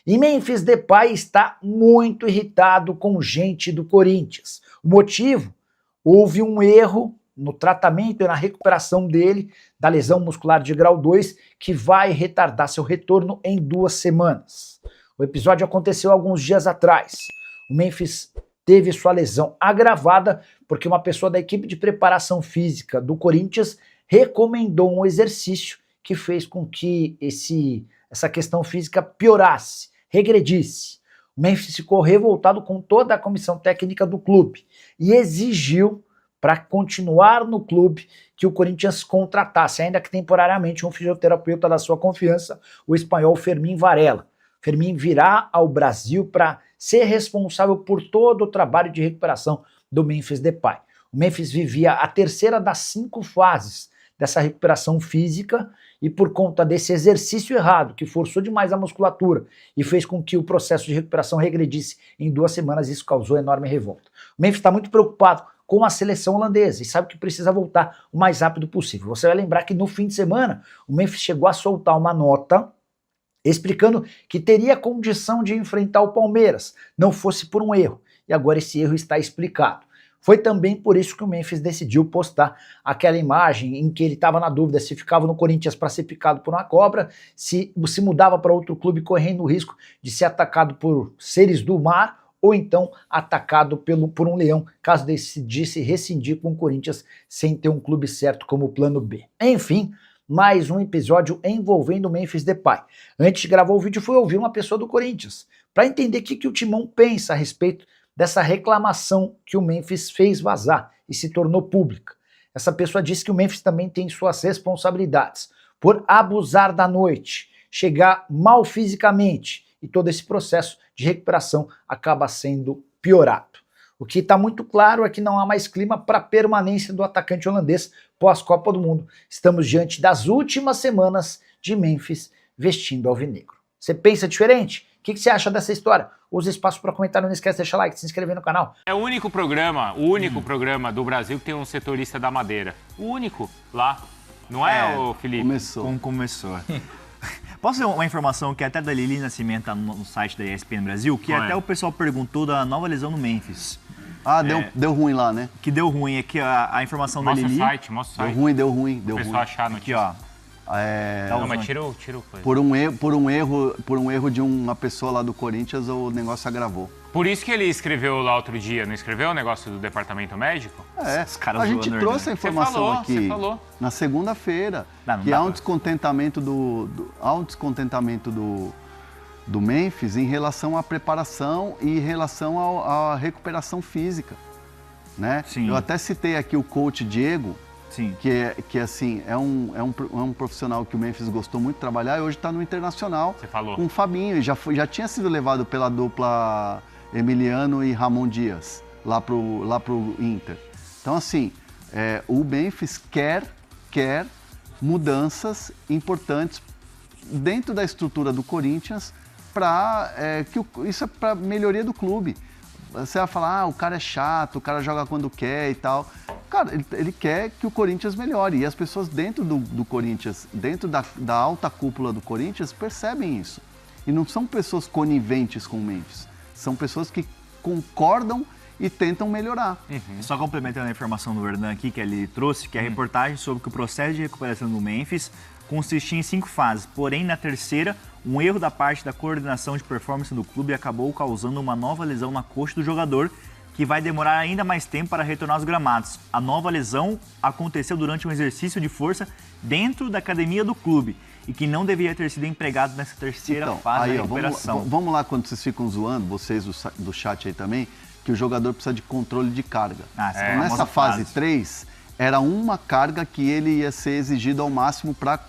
E Memphis Depay está muito irritado com gente do Corinthians. O motivo? Houve um erro no tratamento e na recuperação dele da lesão muscular de grau 2, que vai retardar seu retorno em 2 semanas. O episódio aconteceu alguns dias atrás. O Memphis teve sua lesão agravada porque uma pessoa da equipe de preparação física do Corinthians recomendou um exercício que fez com que essa questão física piorasse, regredisse. O Memphis ficou revoltado com toda a comissão técnica do clube e exigiu, para continuar no clube, que o Corinthians contratasse, ainda que temporariamente, um fisioterapeuta da sua confiança, o espanhol Fermín Varela. Fermín virá ao Brasil para ser responsável por todo o trabalho de recuperação do Memphis Depay. O Memphis vivia a terceira das 5 fases dessa recuperação física e por conta desse exercício errado, que forçou demais a musculatura e fez com que o processo de recuperação regredisse em 2 semanas, isso causou enorme revolta. O Memphis está muito preocupado com a seleção holandesa e sabe que precisa voltar o mais rápido possível. Você vai lembrar que no fim de semana o Memphis chegou a soltar uma nota explicando que teria condição de enfrentar o Palmeiras, não fosse por um erro. E agora esse erro está explicado. Foi também por isso que o Memphis decidiu postar aquela imagem em que ele estava na dúvida se ficava no Corinthians para ser picado por uma cobra, se mudava para outro clube correndo o risco de ser atacado por seres do mar, ou então atacado por um leão, caso decidisse rescindir com o Corinthians sem ter um clube certo como plano B. Enfim, mais um episódio envolvendo o Memphis Depay. Antes de gravar o vídeo, fui ouvir uma pessoa do Corinthians, para entender o que o Timão pensa a respeito dessa reclamação que o Memphis fez vazar e se tornou pública. Essa pessoa disse que o Memphis também tem suas responsabilidades por abusar da noite, chegar mal fisicamente, e todo esse processo de recuperação acaba sendo piorado. O que está muito claro é que não há mais clima para a permanência do atacante holandês pós-Copa do Mundo. Estamos diante das últimas semanas de Memphis vestindo alvinegro. Você pensa diferente? O que você acha dessa história? Use espaço para comentário, não esquece de deixar like, se inscrever no canal. É o único programa programa do Brasil que tem um setorista da madeira. O único lá. Não é, o Felipe? Começou. Posso dar uma informação que até da Lili Nascimento tá no site da ESPN Brasil, que até o pessoal perguntou da nova lesão no Memphis. Ah, deu ruim lá, né? Que deu ruim, é que a informação da Lili... Mostra o site. Deu ruim. O pessoal achar a notícia. Aqui, ó. Não, mas tira o coisa. Por um erro de uma pessoa lá do Corinthians, o negócio agravou. Por isso que ele escreveu lá outro dia, não escreveu o negócio do departamento médico? Os caras a gente trouxe a informação aqui na segunda-feira, que há um descontentamento do Memphis em relação à preparação e em relação à recuperação física, né? Sim. Eu até citei aqui o coach Diego, Sim. que assim, é um profissional que o Memphis gostou muito de trabalhar e hoje está no Internacional com o Fabinho, e já tinha sido levado pela dupla Emiliano e Ramon Dias lá pro Inter. Então assim, o Memphis quer mudanças importantes dentro da estrutura do Corinthians isso é para melhoria do clube. Você vai falar, o cara é chato, o cara joga quando quer e tal. Cara, ele quer que o Corinthians melhore. E as pessoas dentro do Corinthians, dentro da alta cúpula do Corinthians, percebem isso. E não são pessoas coniventes com o Memphis. São pessoas que concordam e tentam melhorar. Só complementando a informação do Hernan aqui, que ele trouxe, que é a reportagem sobre que o processo de recuperação do Memphis consistia em 5 fases. Porém, na terceira, um erro da parte da coordenação de performance do clube acabou causando uma nova lesão na coxa do jogador, que vai demorar ainda mais tempo para retornar aos gramados. A nova lesão aconteceu durante um exercício de força dentro da academia do clube e que não deveria ter sido empregado nessa terceira fase da recuperação. Vamos lá, quando vocês ficam zoando, vocês do chat aí também, que o jogador precisa de controle de carga. Então, nessa fase 3, era uma carga que ele ia ser exigido ao máximo para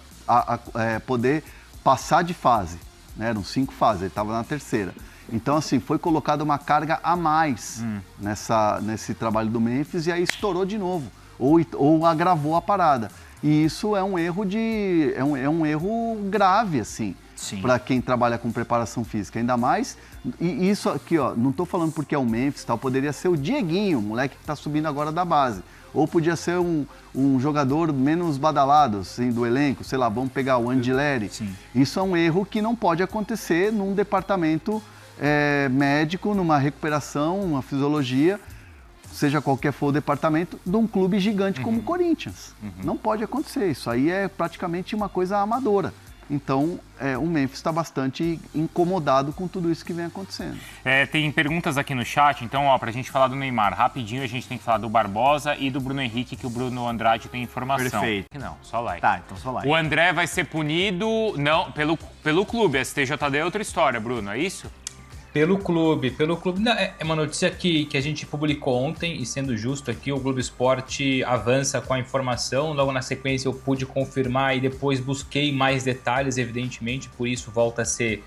poder passar de fase. Né? Eram 5 fases, ele estava na terceira. Então, assim, foi colocada uma carga a mais nesse trabalho do Memphis e aí estourou de novo, ou agravou a parada. E isso é um erro é um erro grave, assim, para quem trabalha com preparação física. Ainda mais, e isso aqui, ó, não estou falando porque é o Memphis, tal, poderia ser o Dieguinho, o moleque que está subindo agora da base. Ou podia ser um jogador menos badalado, assim, do elenco, sei lá, vamos pegar o Angileri. Isso é um erro que não pode acontecer num departamento médico, numa recuperação, uma fisiologia, seja qualquer for o departamento, de um clube gigante como o Corinthians. Não pode acontecer, isso aí é praticamente uma coisa amadora. Então, o Memphis está bastante incomodado com tudo isso que vem acontecendo. Tem perguntas aqui no chat, então, ó, pra gente falar do Neymar, rapidinho a gente tem que falar do Barbosa e do Bruno Henrique, que o Bruno Andrade tem informação. Perfeito. Não, só like. Tá, então só like. O André vai ser punido, não, pelo clube, STJD é outra história, Bruno, é isso? Pelo clube. Não, é uma notícia que a gente publicou ontem, e sendo justo aqui, o Globo Esporte avança com a informação. Logo na sequência eu pude confirmar e depois busquei mais detalhes, evidentemente, por isso volta a ser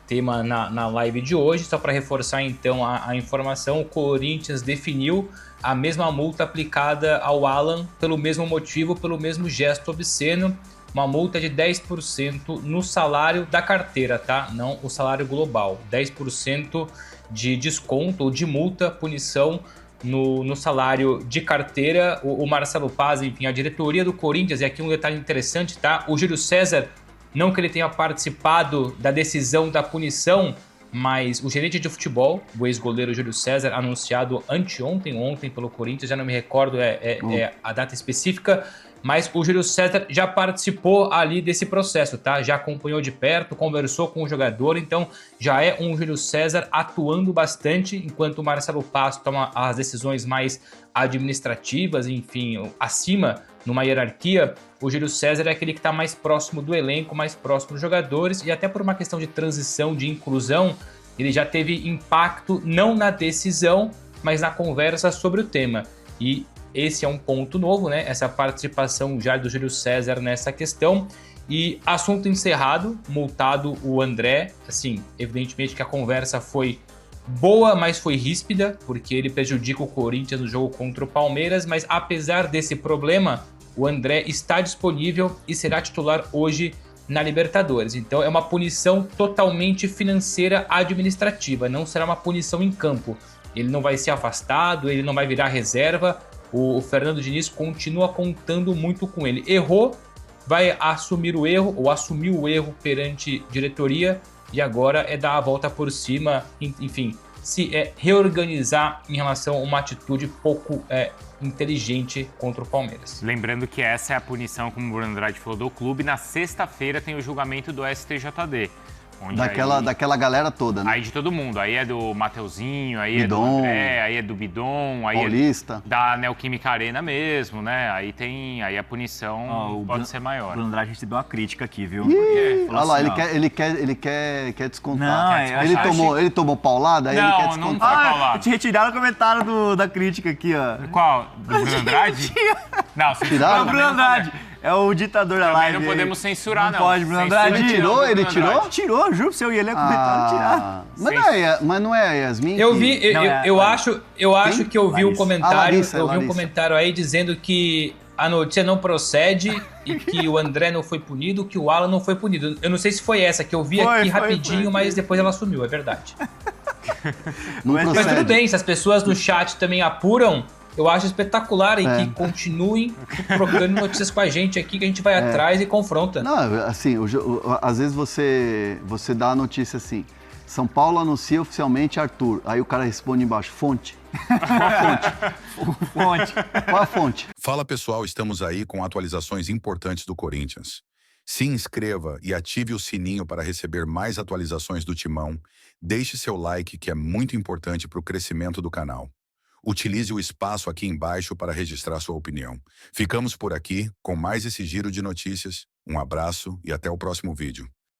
tema na live de hoje. Só para reforçar então a informação, o Corinthians definiu a mesma multa aplicada ao Alan pelo mesmo motivo, pelo mesmo gesto obsceno. Uma multa de 10% no salário da carteira, tá? Não o salário global. 10% de desconto ou de multa, punição no salário de carteira. O Marcelo Paz, enfim, a diretoria do Corinthians, e aqui um detalhe interessante, tá? O Júlio César, não que ele tenha participado da decisão da punição, mas o gerente de futebol, o ex-goleiro Júlio César, anunciado ontem pelo Corinthians, já não me recordo a data específica, mas o Júlio César já participou ali desse processo, tá? Já acompanhou de perto, conversou com o jogador, então já é um Júlio César atuando bastante, enquanto o Marcelo Paz toma as decisões mais administrativas, enfim, acima numa hierarquia. O Júlio César é aquele que está mais próximo do elenco, mais próximo dos jogadores, e até por uma questão de transição, de inclusão, ele já teve impacto não na decisão, mas na conversa sobre o tema. E esse é um ponto novo, né? Essa participação já do Júlio César nessa questão. E assunto encerrado, multado o André. Assim, evidentemente que a conversa foi boa, mas foi ríspida, porque ele prejudica o Corinthians no jogo contra o Palmeiras. Mas apesar desse problema, o André está disponível e será titular hoje na Libertadores. Então é uma punição totalmente financeira administrativa, não será uma punição em campo. Ele não vai ser afastado, ele não vai virar reserva. O Fernando Diniz continua contando muito com ele. Errou, vai assumir o erro, ou assumiu o erro perante diretoria, e agora é dar a volta por cima, enfim, se reorganizar em relação a uma atitude pouco inteligente contra o Palmeiras. Lembrando que essa é a punição, como o Bruno Andrade falou, do clube. Na sexta-feira tem o julgamento do STJD. Daquela galera toda, né? Aí de todo mundo. Aí é do Mateuzinho, aí Bidon, é do André, aí é do Bidon, aí Paulista. É da Neoquímica Arena mesmo, né? Aí a punição pode ser maior. O Bruno Andrade recebeu uma crítica aqui, viu? Olha lá, ele quer descontar. Não, ele tomou paulada, aí ele quer descontar. Não foi paulada. Te retiraram o comentário da crítica aqui, ó. Qual? Do Bruno Andrade? Não, você Tiraram? É o Bruno Andrade. É o ditador da live. Não podemos censurar, não. Não pode, Bruno Andrade. Ele tirou? Tirou, juro pro seu, e ele é comentário tirar. Mas não é a Yasmin? Eu acho que eu vi um comentário, Larissa. um comentário aí dizendo que a notícia não procede e que o André não foi punido, que o Alan não foi punido. Eu não sei se foi essa que eu vi aqui rapidinho, mas depois ela sumiu, é verdade. Mas tudo bem, se as pessoas no chat também apuram, eu acho espetacular e que continuem procurando notícias com a gente aqui, que a gente vai atrás e confronta. Não, assim, às vezes você dá a notícia assim, São Paulo anuncia oficialmente Arthur. Aí o cara responde embaixo, fonte. Qual a fonte? Fala pessoal, estamos aí com atualizações importantes do Corinthians. Se inscreva e ative o sininho para receber mais atualizações do Timão. Deixe seu like, que é muito importante para o crescimento do canal. Utilize o espaço aqui embaixo para registrar sua opinião. Ficamos por aqui com mais esse giro de notícias. Um abraço e até o próximo vídeo.